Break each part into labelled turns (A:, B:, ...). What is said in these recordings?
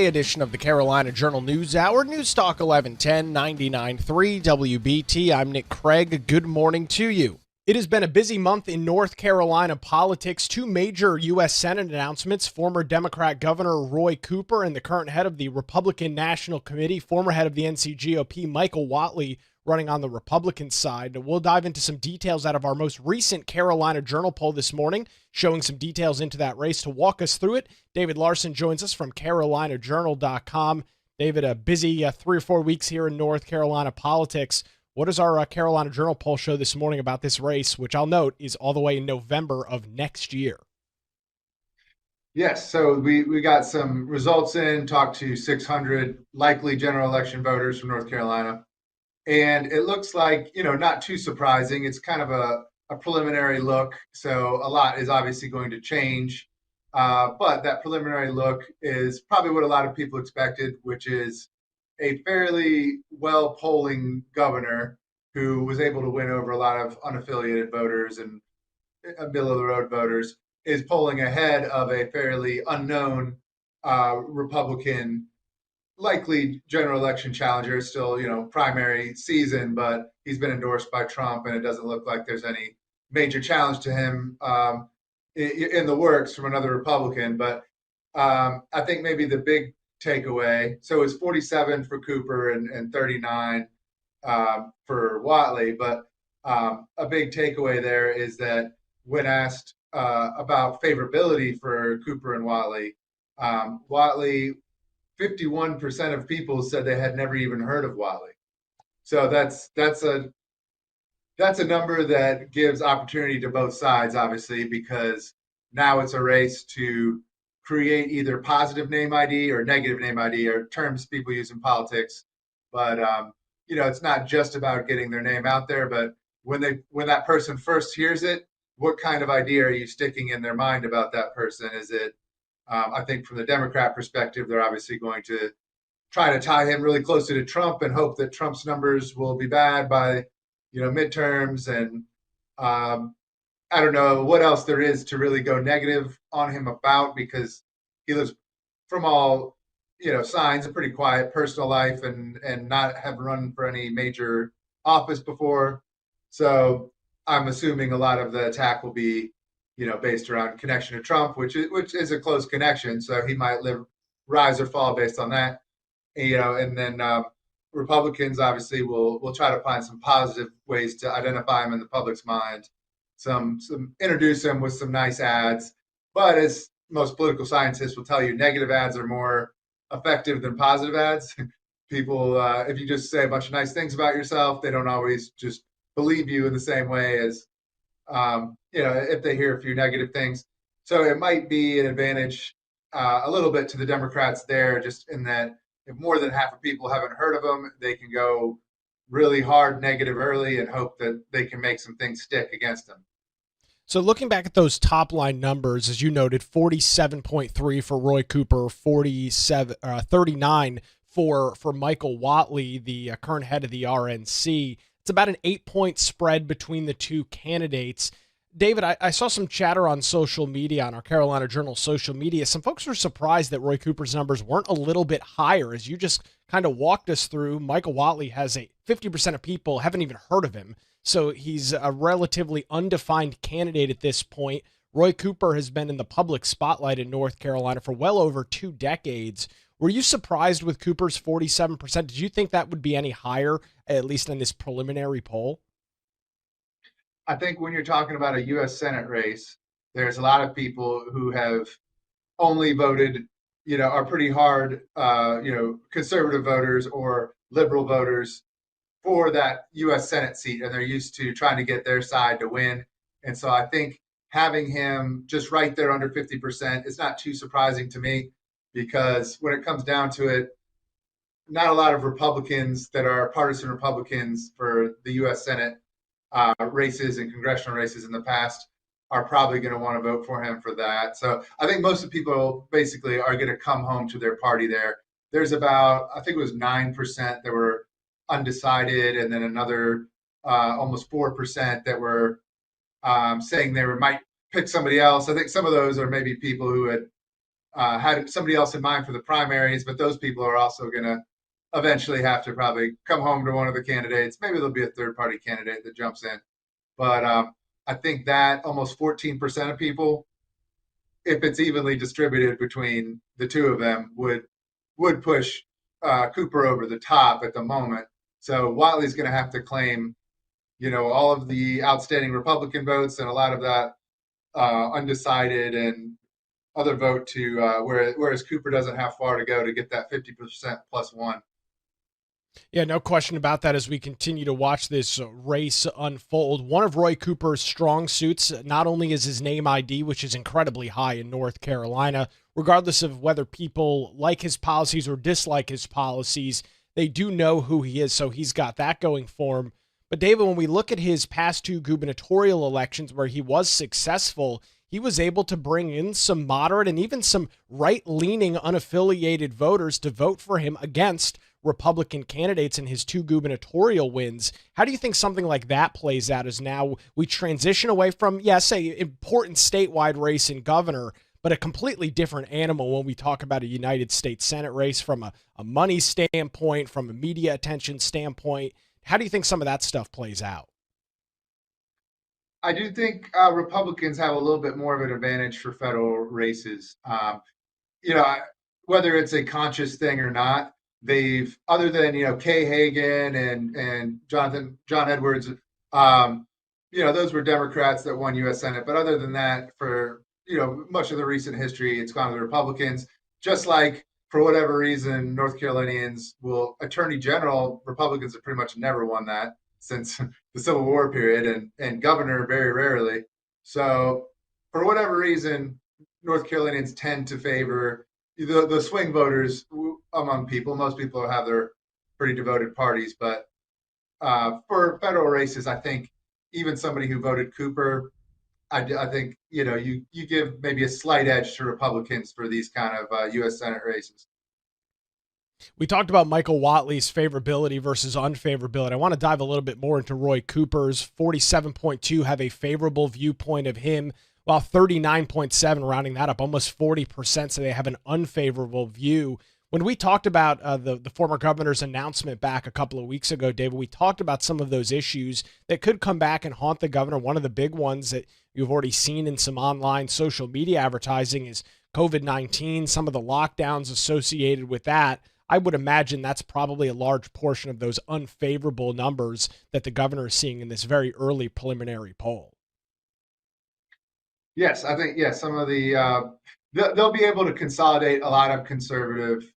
A: Edition of the Carolina Journal News Hour, News Talk 1110 99.3 WBT. I'm Nick Craig. Good morning to you. It has been a busy month in North Carolina politics. Two major U.S. Senate announcements. Former Democrat Governor Roy Cooper and the current head of the Republican National Committee, former head of the NCGOP, Michael Whatley, running on the Republican side. We'll dive into some details out of our most recent Carolina Journal poll this morning, showing some details into that race. To walk us through it, David Larson joins us from CarolinaJournal.com. David, a busy 3 or 4 weeks here in North Carolina politics. What does our Carolina Journal poll show this morning about this race, which I'll note is all the way in November of next year?
B: Yes, so we got some results in, talked to 600 likely general election voters from North Carolina. And it looks like, not too surprising. It's kind of a preliminary look. So a lot is obviously going to change. But that preliminary look is probably what a lot of people expected, which is a fairly well polling governor who was able to win over a lot of unaffiliated voters and middle of the road voters, is polling ahead of a fairly unknown Republican likely general election challenger. Still, primary season, but he's been endorsed by Trump, and it doesn't look like there's any major challenge to him in the works from another Republican. But I think maybe the big takeaway, so it's 47 for Cooper and 39 for Whatley, but a big takeaway there is that when asked about favorability for Cooper and Whatley, Whatley, 51% of people said they had never even heard of Whatley. So that's a number that gives opportunity to both sides, obviously, because now it's a race to create either positive name ID or negative name ID, or terms people use in politics. But it's not just about getting their name out there, but when that person first hears it, what kind of idea are you sticking in their mind about that person? Is it I think from the Democrat perspective, they're obviously going to try to tie him really closely to Trump and hope that Trump's numbers will be bad by, midterms. And I don't know what else there is to really go negative on him about, because he lives, from all, signs, a pretty quiet personal life and not have run for any major office before. So I'm assuming a lot of the attack will be based around connection to Trump, which is a close connection. So he might rise or fall based on that. And then Republicans obviously will try to find some positive ways to identify him in the public's mind. Some introduce him with some nice ads. But as most political scientists will tell you, negative ads are more effective than positive ads. People, if you just say a bunch of nice things about yourself, they don't always just believe you in the same way as if they hear a few negative things. So it might be an advantage a little bit to the Democrats there, just in that if more than half of people haven't heard of them, they can go really hard negative early and hope that they can make some things stick against them.
A: So looking back at those top line numbers, as you noted, 47.3 for Roy Cooper, 39 for Michael Whatley, the current head of the RNC. It's about an 8-point spread between the two candidates. David, I saw some chatter on social media, on our Carolina Journal social media. Some folks were surprised that Roy Cooper's numbers weren't a little bit higher. As you just kind of walked us through, Michael Whatley has 50% of people haven't even heard of him. So he's a relatively undefined candidate at this point. Roy Cooper has been in the public spotlight in North Carolina for well over 2 decades. Were you surprised with Cooper's 47%? Did you think that would be any higher, at least in this preliminary poll?
B: I think when you're talking about a U.S. Senate race, there's a lot of people who have only voted, are pretty hard, conservative voters or liberal voters for that U.S. Senate seat, and they're used to trying to get their side to win. And so I think having him just right there under 50% is not too surprising to me, because when it comes down to it, not a lot of Republicans that are partisan Republicans for the U.S. Senate races and congressional races in the past are probably going to want to vote for him for that. So I think most of the people basically are going to come home to their party there. There's about, I think it was 9% that were undecided, and then another almost 4% that were saying they might pick somebody else. I think some of those are maybe people who had had somebody else in mind for the primaries, but those people are also going to eventually have to probably come home to one of the candidates. Maybe there'll be a third party candidate that jumps in. But I think that almost 14% of people, if it's evenly distributed between the two of them, would push Cooper over the top at the moment. So Whatley's going to have to claim, all of the outstanding Republican votes and a lot of that undecided and other vote to whereas Cooper doesn't have far to go to get that 50% plus one.
A: Yeah, no question about that as we continue to watch this race unfold. One of Roy Cooper's strong suits not only is his name ID, which is incredibly high in North Carolina, regardless of whether people like his policies or dislike his policies, they do know who he is, so he's got that going for him. But David, when we look at his past two gubernatorial elections where he was successful, he was able to bring in some moderate and even some right-leaning unaffiliated voters to vote for him against Republican candidates in his two gubernatorial wins. How do you think something like that plays out as now we transition away from, yes, a important statewide race in governor, but a completely different animal when we talk about a United States Senate race from a money standpoint, from a media attention standpoint? How do you think some of that stuff plays out?
B: I do think Republicans have a little bit more of an advantage for federal races. You know, whether it's a conscious thing or not, they've, other than Kay Hagan and John Edwards, those were Democrats that won U.S. Senate. But other than that, for much of the recent history, it's gone to the Republicans. Just like for whatever reason, North Carolinians Attorney General, Republicans have pretty much never won that since the Civil War period, and governor very rarely. So for whatever reason, North Carolinians tend to favor the swing voters among people. Most people have their pretty devoted parties, but for federal races, I think even somebody who voted Cooper, I think you give maybe a slight edge to Republicans for these kind of U.S. Senate races.
A: We talked about Michael Whatley's favorability versus unfavorability. I want to dive a little bit more into Roy Cooper's. 47.2 have a favorable viewpoint of him, while 39.7, rounding that up, almost 40%, so they have an unfavorable view. When we talked about the former governor's announcement back a couple of weeks ago, David, we talked about some of those issues that could come back and haunt the governor. One of the big ones that you've already seen in some online social media advertising is COVID-19, some of the lockdowns associated with that. I would imagine that's probably a large portion of those unfavorable numbers that the governor is seeing in this very early preliminary poll.
B: Yes, I think some of the they'll be able to consolidate a lot of conservative.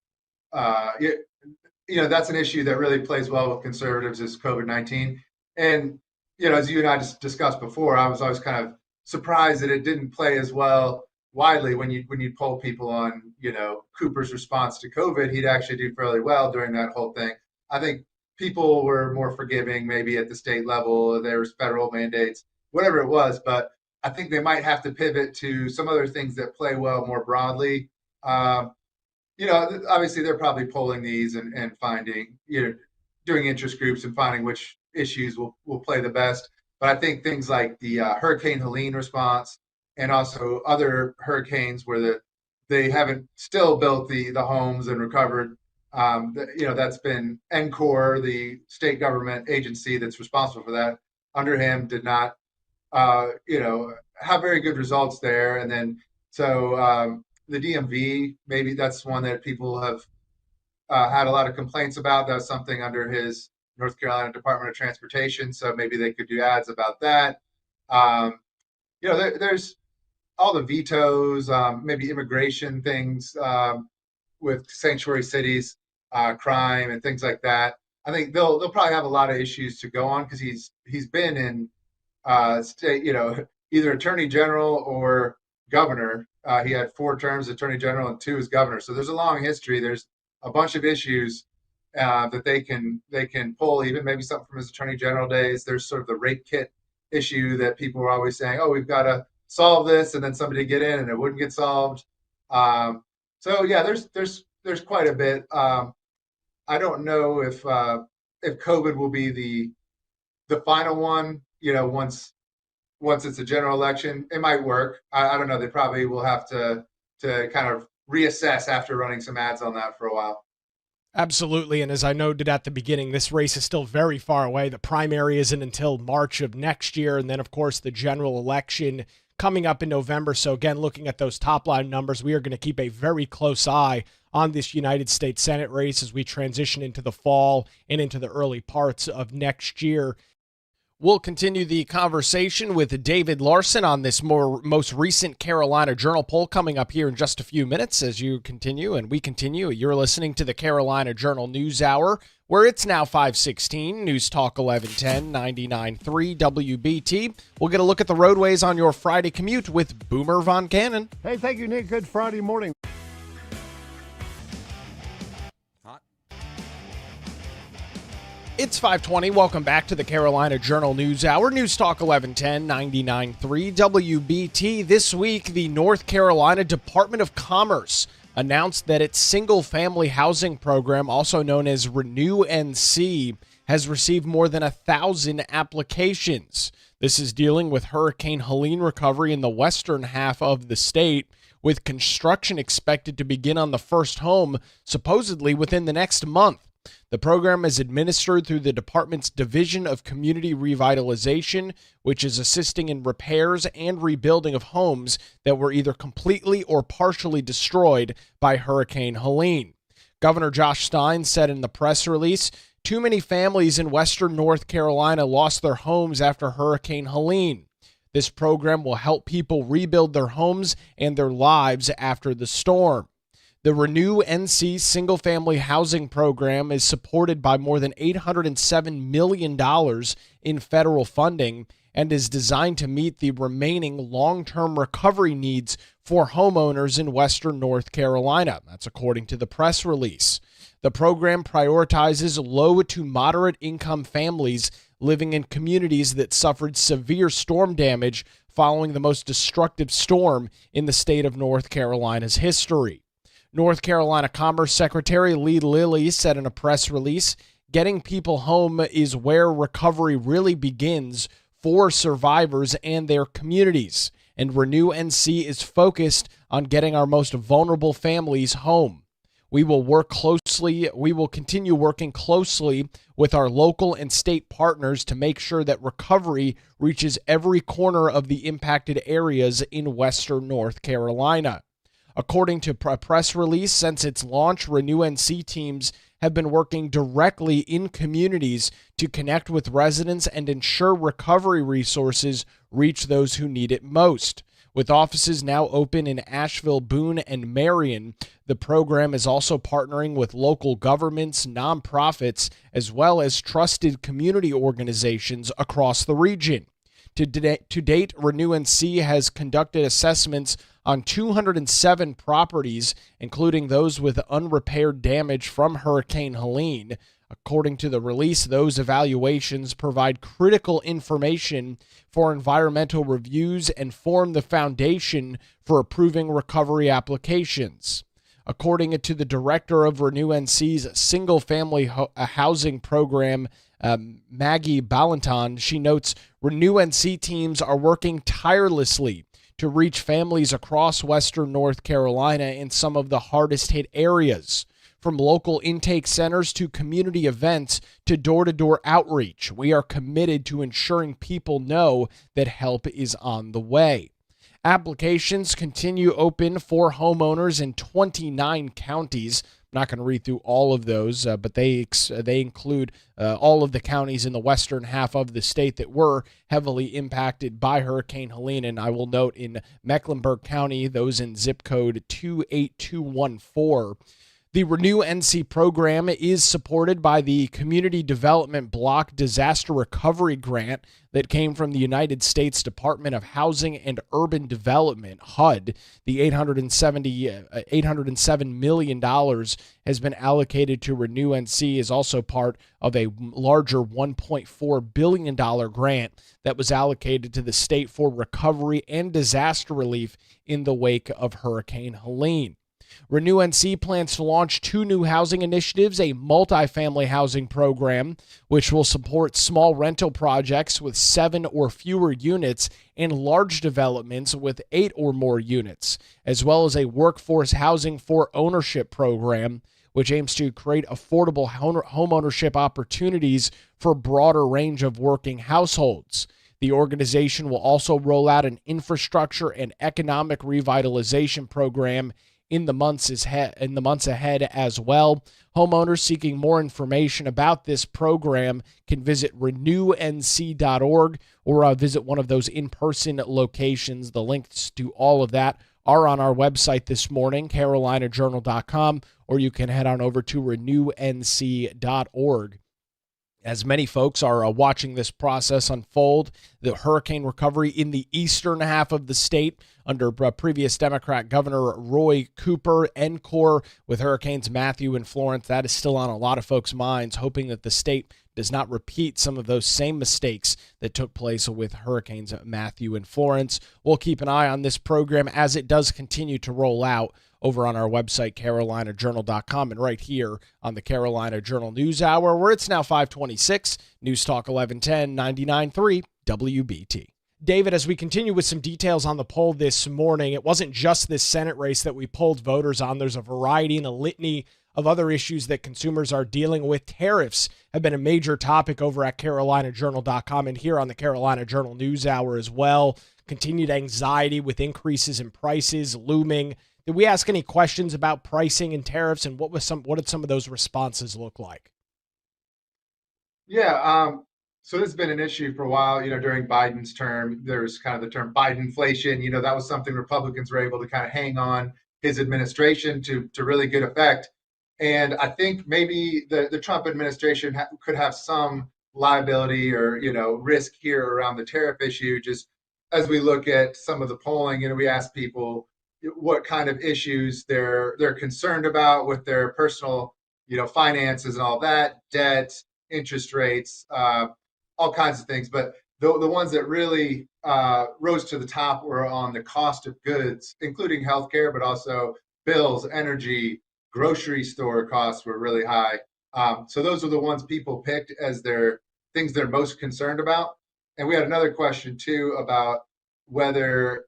B: That's an issue that really plays well with conservatives is COVID-19, and as you and I just discussed before, I was always kind of surprised that it didn't play as well widely when you poll people on Cooper's response to COVID. He'd actually do fairly well during that whole thing. I think people were more forgiving maybe at the state level. There was federal mandates, whatever it was, but I think they might have to pivot to some other things that play well more broadly. Obviously they're probably polling these and finding, doing interest groups and finding which issues will play the best. But I think things like the Hurricane Helene response and also other hurricanes where they haven't still built the homes and recovered. That's been NCORE, the state government agency that's responsible for that. Under him, did not have very good results there. And then so the DMV, maybe that's one that people have had a lot of complaints about. That was something under his North Carolina Department of Transportation. So maybe they could do ads about that. There's all the vetoes, maybe immigration things with sanctuary cities, crime and things like that. I think they'll probably have a lot of issues to go on because he's been in state, either attorney general or governor. He had 4 terms as attorney general and 2 as governor. So there's a long history. There's a bunch of issues that they can pull, even maybe something from his attorney general days. There's sort of the rape kit issue that people were always saying, oh, we've got to solve this, and then somebody get in and it wouldn't get solved. So yeah, there's quite a bit. I don't know if COVID will be the final one. Once it's a general election, it might work. I don't know. They probably will have to kind of reassess after running some ads on that for a while.
A: Absolutely. And as I noted at the beginning, this race is still very far away. The primary isn't until March of next year. And then, of course, the general election coming up in November. So again, looking at those top line numbers, we are going to keep a very close eye on this United States Senate race as we transition into the fall and into the early parts of next year. We'll continue the conversation with David Larson on this most recent Carolina Journal poll coming up here in just a few minutes as you continue and we continue. You're listening to the Carolina Journal News Hour, where it's now 5:16, News Talk 1110, 99.3 WBT. We'll get a look at the roadways on your Friday commute with Boomer Von Cannon.
C: Hey, thank you, Nick. Good Friday morning.
A: It's 5:20. Welcome back to the Carolina Journal News Hour. News Talk 1110, 99.3 WBT. This week, the North Carolina Department of Commerce announced that its single-family housing program, also known as Renew NC, has received more than 1,000 applications. This is dealing with Hurricane Helene recovery in the western half of the state, with construction expected to begin on the first home supposedly within the next month. The program is administered through the department's Division of Community Revitalization, which is assisting in repairs and rebuilding of homes that were either completely or partially destroyed by Hurricane Helene. Governor Josh Stein said in the press release, "Too many families in western North Carolina lost their homes after Hurricane Helene. This program will help people rebuild their homes and their lives after the storm." The Renew NC single-family housing program is supported by more than $807 million in federal funding and is designed to meet the remaining long-term recovery needs for homeowners in western North Carolina. That's according to the press release. The program prioritizes low to moderate income families living in communities that suffered severe storm damage following the most destructive storm in the state of North Carolina's history. North Carolina Commerce Secretary Lee Lilly said in a press release, "Getting people home is where recovery really begins for survivors and their communities, and Renew NC is focused on getting our most vulnerable families home. We will continue working closely with our local and state partners to make sure that recovery reaches every corner of the impacted areas in western North Carolina." According to a press release, since its launch, Renew NC teams have been working directly in communities to connect with residents and ensure recovery resources reach those who need it most. With offices now open in Asheville, Boone, and Marion, the program is also partnering with local governments, nonprofits, as well as trusted community organizations across the region. To date, Renew NC has conducted assessments on 207 properties, including those with unrepaired damage from Hurricane Helene. According to the release, those evaluations provide critical information for environmental reviews and form the foundation for approving recovery applications. According to the director of Renew NC's single-family housing program, Maggie Ballanton, she notes, "Renew NC teams are working tirelessly to reach families across western North Carolina in some of the hardest hit areas. From local intake centers to community events to door-to-door outreach, we are committed to ensuring people know that help is on the way." Applications continue open for homeowners in 29 counties. I'm not going to read through all of those, but they include all of the counties in the western half of the state that were heavily impacted by Hurricane Helene. And I will note in Mecklenburg County, those in zip code 28214. The Renew NC program is supported by the Community Development Block Disaster Recovery Grant that came from the United States Department of Housing and Urban Development, HUD. The $807 million has been allocated to Renew NC, is also part of a larger $1.4 billion grant that was allocated to the state for recovery and disaster relief in the wake of Hurricane Helene. Renew NC plans to launch 2 new housing initiatives, a multifamily housing program, which will support small rental projects with 7 or fewer units, and large developments with 8 or more units, as well as a workforce housing for ownership program, which aims to create affordable homeownership opportunities for a broader range of working households. The organization will also roll out an infrastructure and economic revitalization program in the months ahead as well. Homeowners seeking more information about this program can visit renewnc.org or visit one of those in-person locations. The links to all of that are on our website this morning, carolinajournal.com, or you can head on over to renewnc.org. As many folks are watching this process unfold, the hurricane recovery in the eastern half of the state under previous Democrat Governor Roy Cooper, encore with Hurricanes Matthew and Florence, that is still on a lot of folks' minds, hoping that the state does not repeat some of those same mistakes that took place with Hurricanes Matthew and Florence. We'll keep an eye on this program as it does continue to roll out over on our website, carolinajournal.com, and right here on the Carolina Journal News Hour, where it's now 526, News Talk 1110, 99.3 WBT. David, as we continue with some details on the poll this morning, it wasn't just this Senate race that we polled voters on. There's a variety and a litany of other issues that consumers are dealing with. Tariffs have been a major topic over at carolinajournal.com and here on the Carolina Journal News Hour as well. Continued anxiety with increases in prices looming. Did we ask any questions about pricing and tariffs, and what did some of those responses look like?
B: Yeah, so this has been an issue for a while. During Biden's term, there was kind of the term Bidenflation. That was something Republicans were able to kind of hang on his administration to really good effect. And I think maybe the Trump administration could have some liability or risk here around the tariff issue. Just as we look at some of the polling, we asked people what kind of issues they're concerned about with their personal finances and all that, debt, interest rates, all kinds of things. But the ones that really rose to the top were on the cost of goods, including healthcare, but also bills, energy, grocery store costs were really high. So those are the ones people picked as their things they're most concerned about. And we had another question too about whether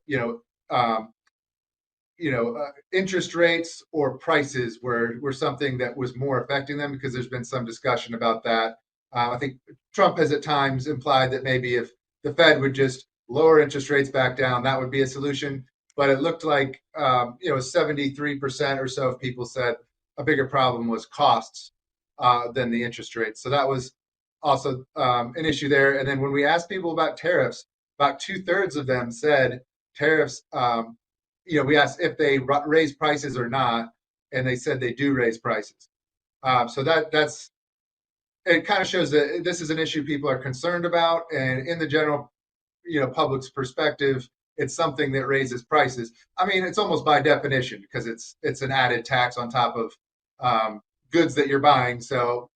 B: interest rates or prices were something that was more affecting them, because there's been some discussion about that. I think Trump has at times implied that maybe if the Fed would just lower interest rates back down, that would be a solution. But it looked like 73% or so of people said a bigger problem was costs than the interest rates. So that was also an issue there. And then when we asked people about tariffs, about 2/3 of them said tariffs. We asked if they raise prices or not, and they said they do raise prices. So that's it. Kind of shows that this is an issue people are concerned about, and in the general, public's perspective, it's something that raises prices. I mean, it's almost by definition, because it's an added tax on top of goods that you're buying. So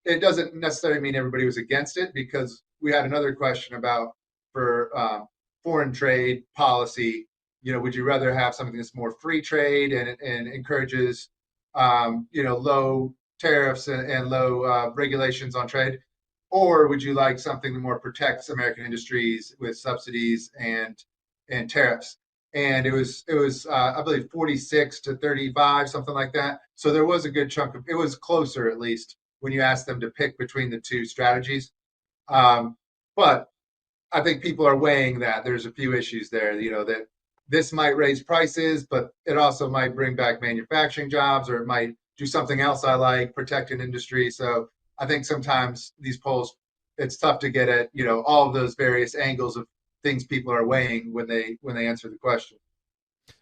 B: it doesn't necessarily mean everybody was against it, because we had another question about for foreign trade policy. Would you rather have something that's more free trade and encourages, low tariffs and low regulations on trade, or would you like something that more protects American industries with subsidies and tariffs? And it was I believe 46 to 35, something like that. So there was a good chunk of it was closer, at least when you asked them to pick between the two strategies. But I think people are weighing that there's a few issues there, that this might raise prices, but it also might bring back manufacturing jobs, or it might do something else I like, protect an industry. So I think sometimes these polls, it's tough to get at, all of those various angles of things people are weighing when they answer the question.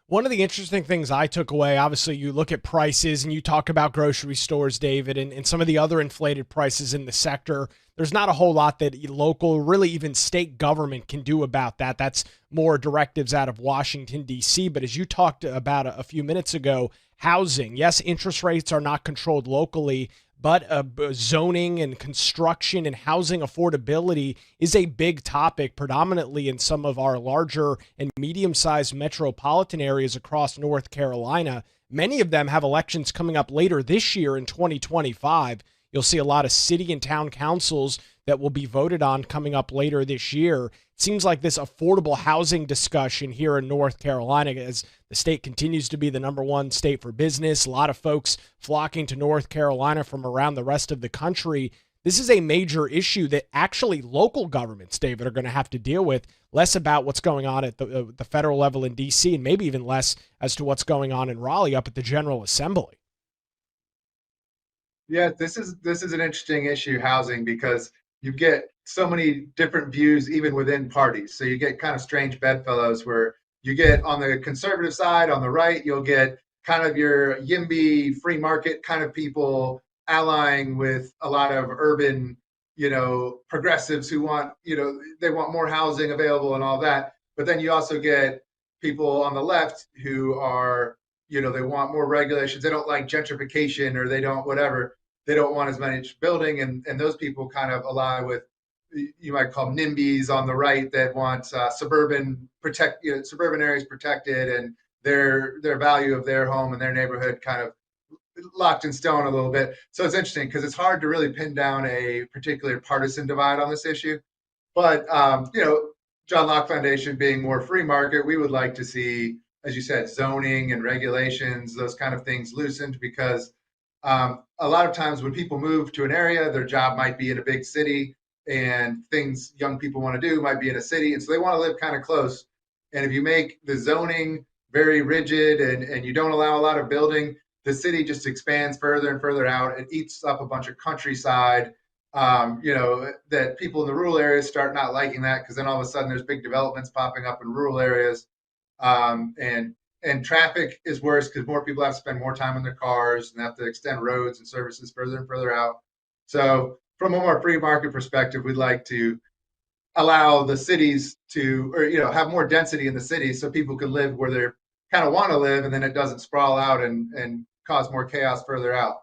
A: One of the interesting things I took away, obviously you look at prices and you talk about grocery stores, David, and some of the other inflated prices in the sector. There's not a whole lot that local, really even state government can do about that. That's more directives out of Washington, D.C. But as you talked about a few minutes ago, housing, yes, interest rates are not controlled locally, but zoning and construction and housing affordability is a big topic, predominantly in some of our larger and medium-sized metropolitan areas across North Carolina. Many of them have elections coming up later this year in 2025. You'll see a lot of city and town councils that will be voted on coming up later this year. It seems like this affordable housing discussion here in North Carolina, as the state continues to be the number one state for business, a lot of folks flocking to North Carolina from around the rest of the country. This is a major issue that actually local governments, David, are going to have to deal with, less about what's going on at the federal level in D.C. and maybe even less as to what's going on in Raleigh up at the General Assembly.
B: Yeah, this is an interesting issue, housing, because you get so many different views even within parties. So you get kind of strange bedfellows where you get on the conservative side, on the right, you'll get kind of your YIMBY free market kind of people allying with a lot of urban, progressives who want, they want more housing available and all that. But then you also get people on the left who are, they want more regulations. They don't like gentrification, or they don't whatever. They don't want as much building. And those people kind of ally with, you might call them NIMBYs on the right, that want suburban areas protected, and their value of their home and their neighborhood kind of locked in stone a little bit. So it's interesting because it's hard to really pin down a particular partisan divide on this issue. But, John Locke Foundation being more free market, we would like to see, as you said, zoning and regulations, those kind of things loosened, because a lot of times when people move to an area, their job might be in a big city, and things young people want to do might be in a city. And so they want to live kind of close. And if you make the zoning very rigid and you don't allow a lot of building, the city just expands further and further out. It eats up a bunch of countryside, that people in the rural areas start not liking that, because then all of a sudden there's big developments popping up in rural areas. And traffic is worse because more people have to spend more time in their cars and have to extend roads and services further and further out. So from a more free market perspective, we'd like to allow the cities to, have more density in the cities so people can live where they kind of want to live, and then it doesn't sprawl out and cause more chaos further out.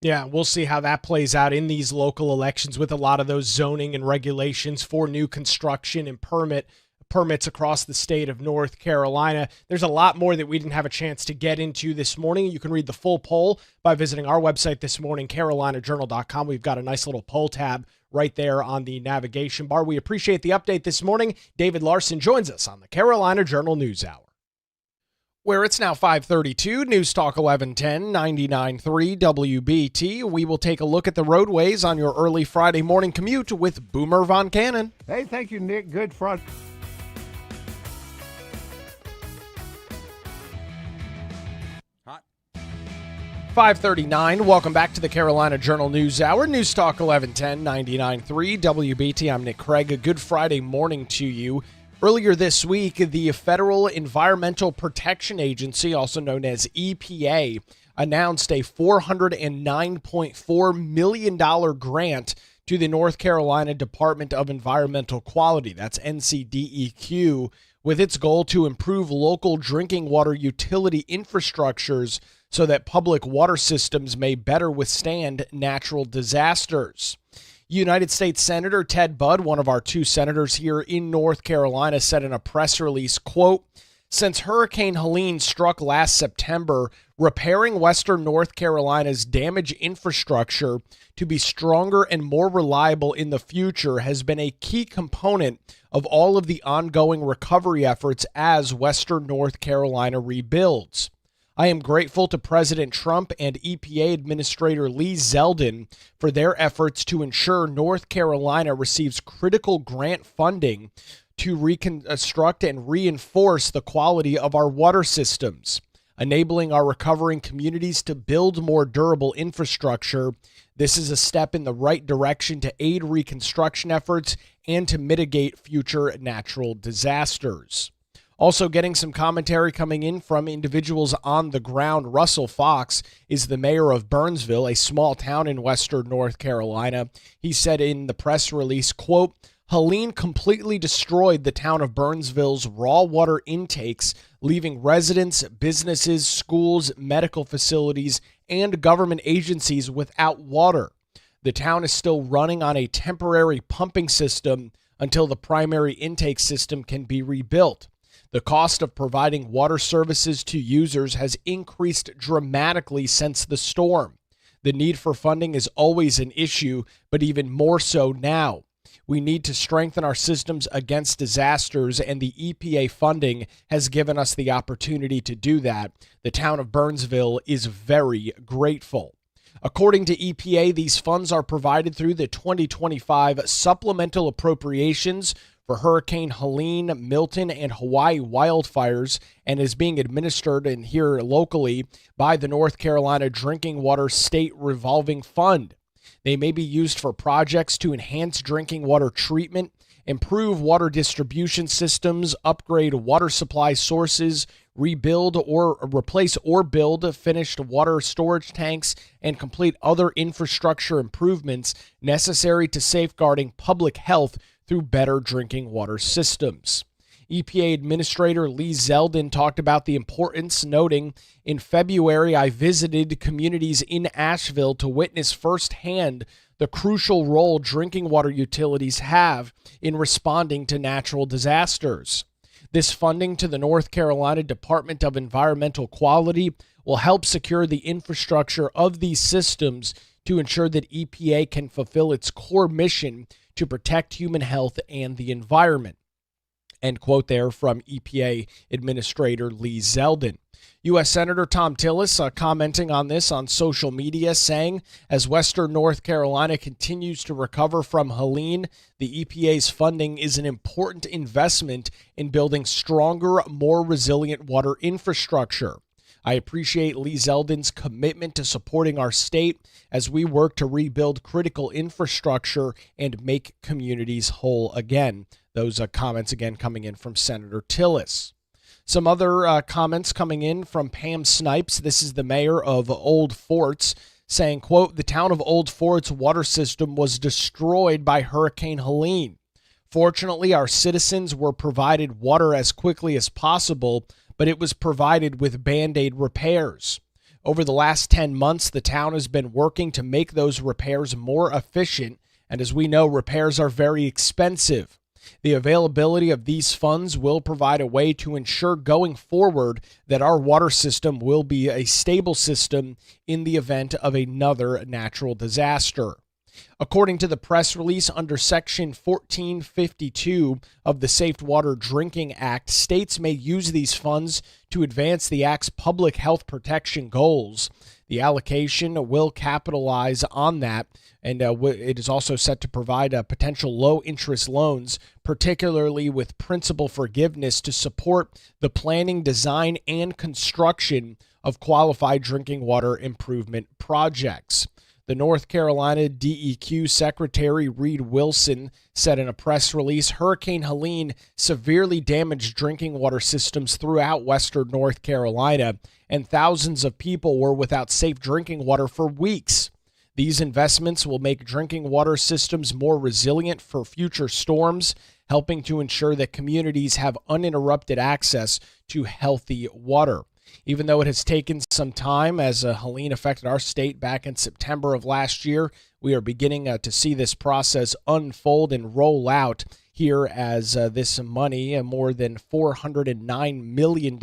A: Yeah, we'll see how that plays out in these local elections with a lot of those zoning and regulations for new construction and permits across the state of North Carolina. There's a lot more that we didn't have a chance to get into this morning. You can read the full poll by visiting our website this morning, carolinajournal.com. We've got a nice little poll tab right there on the navigation bar. We appreciate the update this morning. David Larson joins us on the Carolina Journal News Hour, where it's now 5:32, News Talk 1110, 99.3 WBT. We will take a look at the roadways on your early Friday morning commute with Boomer Von Cannon.
C: Hey, thank you, Nick. Good front.
A: Hot. 5:39, welcome back to the Carolina Journal News Hour. News Talk 1110, 99.3 WBT. I'm Nick Craig. A good Friday morning to you. Earlier this week, the Federal Environmental Protection Agency, also known as EPA, announced a $409.4 million grant to the North Carolina Department of Environmental Quality, that's NCDEQ, with its goal to improve local drinking water utility infrastructures so that public water systems may better withstand natural disasters. United States Senator Ted Budd, one of our two senators here in North Carolina, said in a press release, quote, "Since Hurricane Helene struck last September, repairing Western North Carolina's damaged infrastructure to be stronger and more reliable in the future has been a key component of all of the ongoing recovery efforts as Western North Carolina rebuilds. I am grateful to President Trump and EPA Administrator Lee Zeldin for their efforts to ensure North Carolina receives critical grant funding to reconstruct and reinforce the quality of our water systems, enabling our recovering communities to build more durable infrastructure. This is a step in the right direction to aid reconstruction efforts and to mitigate future natural disasters." Also getting some commentary coming in from individuals on the ground. Russell Fox is the mayor of Burnsville, a small town in western North Carolina. He said in the press release, quote, "Helene completely destroyed the town of Burnsville's raw water intakes, leaving residents, businesses, schools, medical facilities, and government agencies without water. The town is still running on a temporary pumping system until the primary intake system can be rebuilt. The cost of providing water services to users has increased dramatically since the storm. The need for funding is always an issue, but even more so now. We need to strengthen our systems against disasters, and the EPA funding has given us the opportunity to do that. The town of Burnsville is very grateful. According to EPA, these funds are provided through the 2025 supplemental appropriations for Hurricane Helene, Milton, and Hawaii wildfires, and is being administered in here locally by the North Carolina Drinking Water State Revolving Fund. They may be used for projects to enhance drinking water treatment, improve water distribution systems, upgrade water supply sources, rebuild or replace or build finished water storage tanks, and complete other infrastructure improvements necessary to safeguarding public health through better drinking water systems. EPA Administrator Lee Zeldin talked about the importance, noting, "In February, I visited communities in Asheville to witness firsthand the crucial role drinking water utilities have in responding to natural disasters. This funding to the North Carolina Department of Environmental Quality will help secure the infrastructure of these systems to ensure that EPA can fulfill its core mission to protect human health and the environment." End quote there from EPA Administrator Lee Zeldin. U.S. Senator Tom Tillis commenting on this on social media, saying, "As Western North Carolina continues to recover from Helene, the EPA's funding is an important investment in building stronger, more resilient water infrastructure. I appreciate Lee Zeldin's commitment to supporting our state as we work to rebuild critical infrastructure and make communities whole again." Those comments again coming in from Senator Tillis. Some other comments coming in from Pam Snipes. This is the mayor of Old Forts, saying, quote, "The town of Old Forts water system was destroyed by Hurricane Helene. Fortunately, our citizens were provided water as quickly as possible, but it was provided with Band-Aid repairs. Over the last 10 months, the town has been working to make those repairs more efficient, and as we know, repairs are very expensive. The availability of these funds will provide a way to ensure going forward that our water system will be a stable system in the event of another natural disaster." According to the press release, under Section 1452 of the Safe Water Drinking Act, states may use these funds to advance the Act's public health protection goals. The allocation will capitalize on that, and it is also set to provide potential low-interest loans, particularly with principal forgiveness, to support the planning, design, and construction of qualified drinking water improvement projects. The North Carolina DEQ Secretary Reed Wilson said in a press release, "Hurricane Helene severely damaged drinking water systems throughout western North Carolina, and thousands of people were without safe drinking water for weeks. These investments will make drinking water systems more resilient for future storms, helping to ensure that communities have uninterrupted access to healthy water." Even though it has taken some time, as Helene affected our state back in September of last year, we are beginning to see this process unfold and roll out here as this money, more than $409 million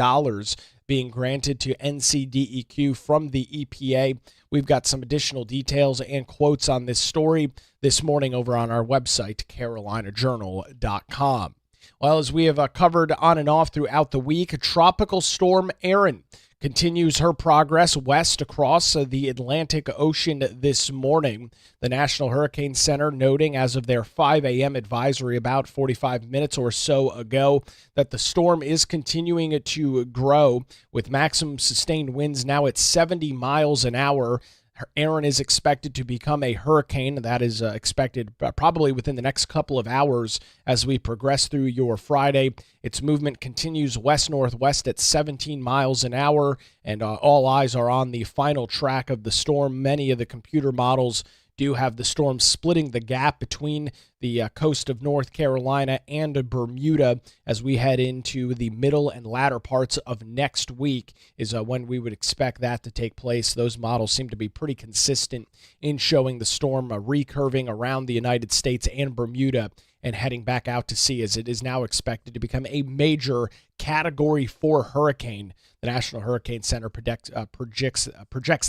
A: being granted to NCDEQ from the EPA. We've got some additional details and quotes on this story this morning over on our website, carolinajournal.com. Well, as we have covered on and off throughout the week, Tropical Storm Erin continues her progress west across the Atlantic Ocean this morning. The National Hurricane Center noting as of their 5 a.m. advisory about 45 minutes or so ago that the storm is continuing to grow with maximum sustained winds now at 70 miles an hour. Erin is expected to become a hurricane. That is expected probably within the next couple of hours as we progress through your Friday. Its movement continues west-northwest at 17 miles an hour, and all eyes are on the final track of the storm. Many of the computer models do have the storm splitting the gap between the coast of North Carolina and Bermuda as we head into the middle and latter parts of next week is when we would expect that to take place. Those models seem to be pretty consistent in showing the storm recurving around the United States and Bermuda and heading back out to sea, as it is now expected to become a major Category 4 hurricane. The National Hurricane Center projects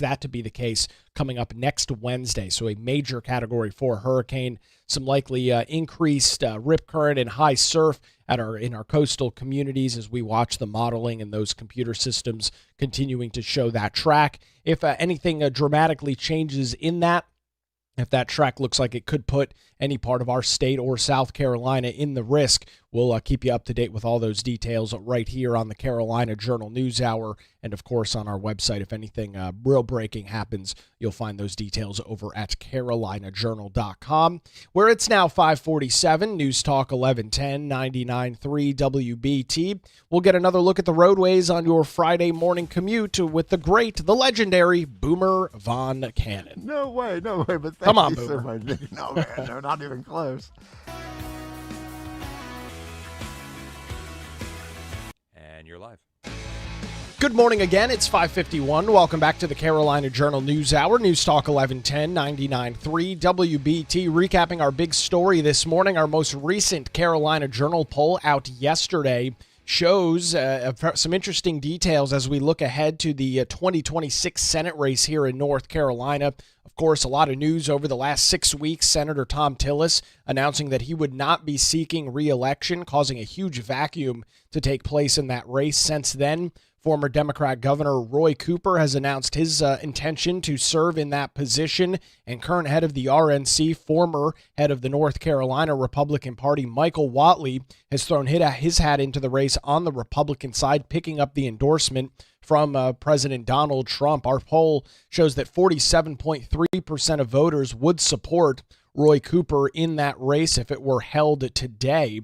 A: that to be the case coming up next Wednesday. So a major Category 4 hurricane, some likely increased rip current and high surf in our coastal communities as we watch the modeling and those computer systems continuing to show that track. If anything dramatically changes in that, if that track looks like it could put any part of our state or South Carolina in the risk, we'll keep you up to date with all those details right here on the Carolina Journal News Hour, and of course on our website. If anything real breaking happens, you'll find those details over at carolinajournal.com, where it's now 5:47, News Talk 1110, 99.3 WBT. We'll get another look at the roadways on your Friday morning commute with the great, the legendary Boomer Von Cannon.
C: No way, but thank
A: Come on,
C: you
A: Boomer.
C: so much. No, man, no, not even close.
D: And you're live.
A: Good morning again. It's 5:51. Welcome back to the Carolina Journal News Hour. News Talk 1110, 99.3 WBT. Recapping our big story this morning. Our most recent Carolina Journal poll out yesterday shows some interesting details as we look ahead to the 2026 Senate race here in North Carolina. Of course, a lot of news over the last 6 weeks. Senator Thom Tillis announcing that he would not be seeking re-election, causing a huge vacuum to take place in that race. Since then, former Democrat Governor Roy Cooper has announced his intention to serve in that position, and current head of the RNC, former head of the North Carolina Republican Party, Michael Whatley, has thrown his hat into the race on the Republican side, picking up the endorsement from President Donald Trump. Our poll shows that 47.3% of voters would support Roy Cooper in that race if it were held today.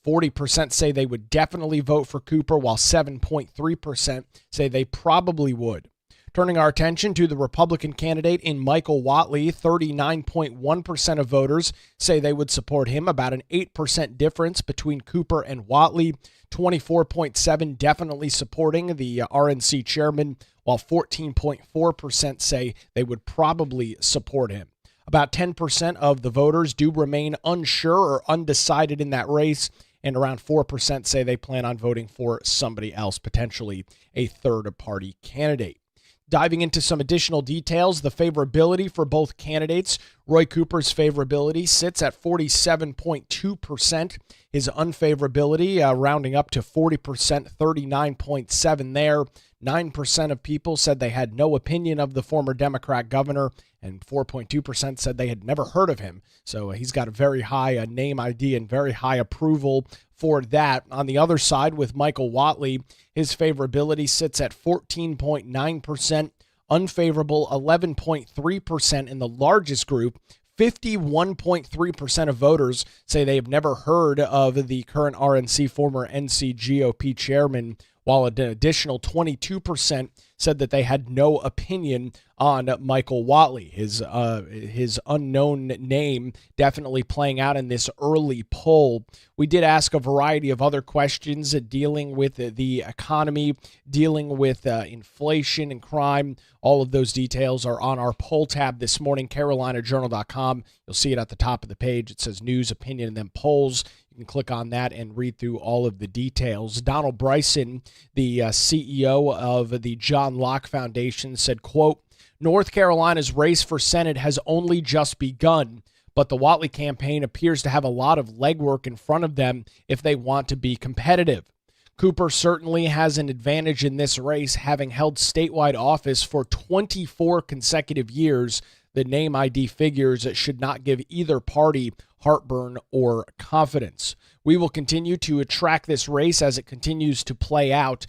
A: 40% say they would definitely vote for Cooper, while 7.3% say they probably would. Turning our attention to the Republican candidate in Michael Whatley, 39.1% of voters say they would support him, about an 8% difference between Cooper and Whatley. 24.7% definitely supporting the RNC chairman, while 14.4% say they would probably support him. About 10% of the voters do remain unsure or undecided in that race, and around 4% say they plan on voting for somebody else, potentially a third-party candidate. Diving into some additional details, the favorability for both candidates. Roy Cooper's favorability sits at 47.2%. His unfavorability rounding up to 40%, 39.7% there. 9% of people said they had no opinion of the former Democrat governor, and 4.2% said they had never heard of him. So he's got a very high name ID and very high approval for that. On the other side, with Michael Whatley, his favorability sits at 14.9%, unfavorable 11.3%. In the largest group, 51.3% of voters say they have never heard of the current RNC, former NC GOP chairman, while an additional 22% said that they had no opinion on Michael Whatley. His unknown name definitely playing out in this early poll. We did ask a variety of other questions dealing with the economy, dealing with inflation and crime. All of those details are on our poll tab this morning, carolinajournal.com. You'll see it at the top of the page. It says news, opinion, and then polls. You can click on that and read through all of the details. Donald Bryson, the CEO of the John Locke Foundation, said, quote, "North Carolina's race for Senate has only just begun, but the Whatley campaign appears to have a lot of legwork in front of them if they want to be competitive. Cooper certainly has an advantage in this race, having held statewide office for 24 consecutive years. The name ID figures should not give either party heartburn or confidence. We will continue to track this race as it continues to play out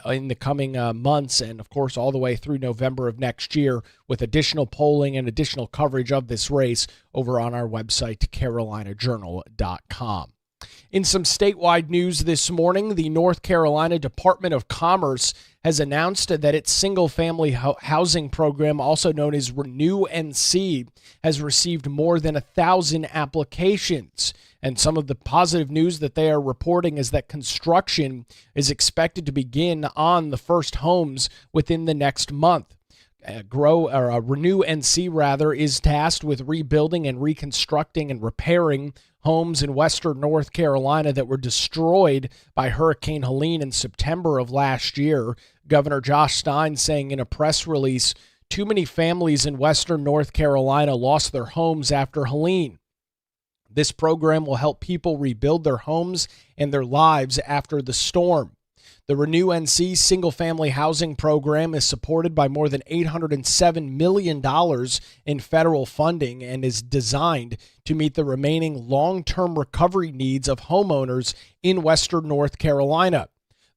A: in the coming months, and of course all the way through November of next year, with additional polling and additional coverage of this race over on our website, carolinajournal.com. In some statewide news this morning, the North Carolina Department of Commerce has announced that its single-family housing program, also known as Renew NC, has received more than 1,000 applications. And some of the positive news that they are reporting is that construction is expected to begin on the first homes within the next month. Renew NC rather is tasked with rebuilding and reconstructing and repairing homes in western North Carolina that were destroyed by Hurricane Helene in September of last year. Governor Josh Stein saying in a press release, too many families in western North Carolina lost their homes after Helene. This program will help people rebuild their homes and their lives after the storm. The Renew NC single-family housing program is supported by more than $807 million in federal funding and is designed to meet the remaining long-term recovery needs of homeowners in western North Carolina.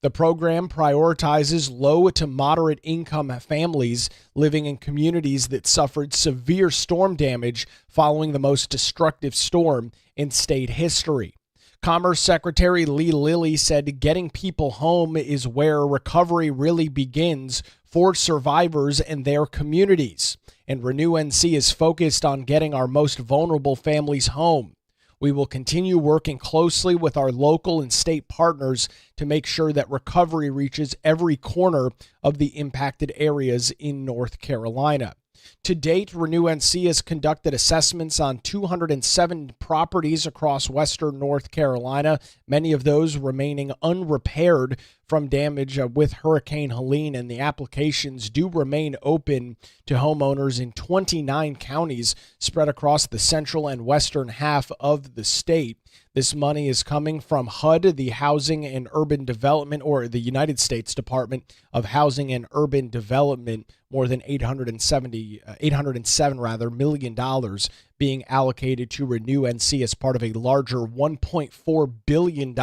A: The program prioritizes low to moderate income families living in communities that suffered severe storm damage following the most destructive storm in state history. Commerce Secretary Lee Lilly said getting people home is where recovery really begins for survivors and their communities. And Renew NC is focused on getting our most vulnerable families home. We will continue working closely with our local and state partners to make sure that recovery reaches every corner of the impacted areas in North Carolina. To date, Renew NC has conducted assessments on 207 properties across western North Carolina, many of those remaining unrepaired from damage with Hurricane Helene, and the applications do remain open to homeowners in 29 counties spread across the central and western half of the state. This money is coming from HUD, the Housing and Urban Development, or the United States Department of Housing and Urban Development, more than $807 million being allocated to Renew NC as part of a larger $1.4 billion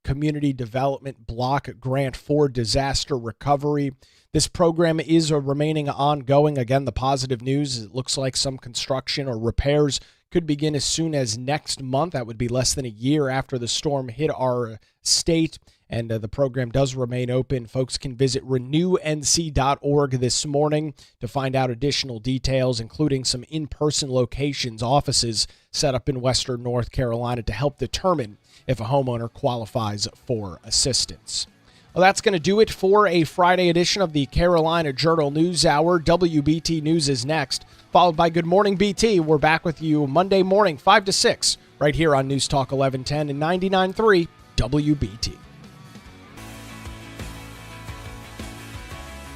A: community development block grant for disaster recovery. This program is remaining ongoing. Again, the positive news is it looks like some construction or repairs could begin as soon as next month. That would be less than a year after the storm hit our state. And the program does remain open. Folks can visit renewnc.org this morning to find out additional details, including some in-person locations, offices set up in western North Carolina to help determine if a homeowner qualifies for assistance. Well, that's going to do it for a Friday edition of the Carolina Journal News Hour. WBT News is next, followed by Good Morning BT. We're back with you Monday morning, 5 to 6, right here on News Talk 1110 and 99.3 WBT.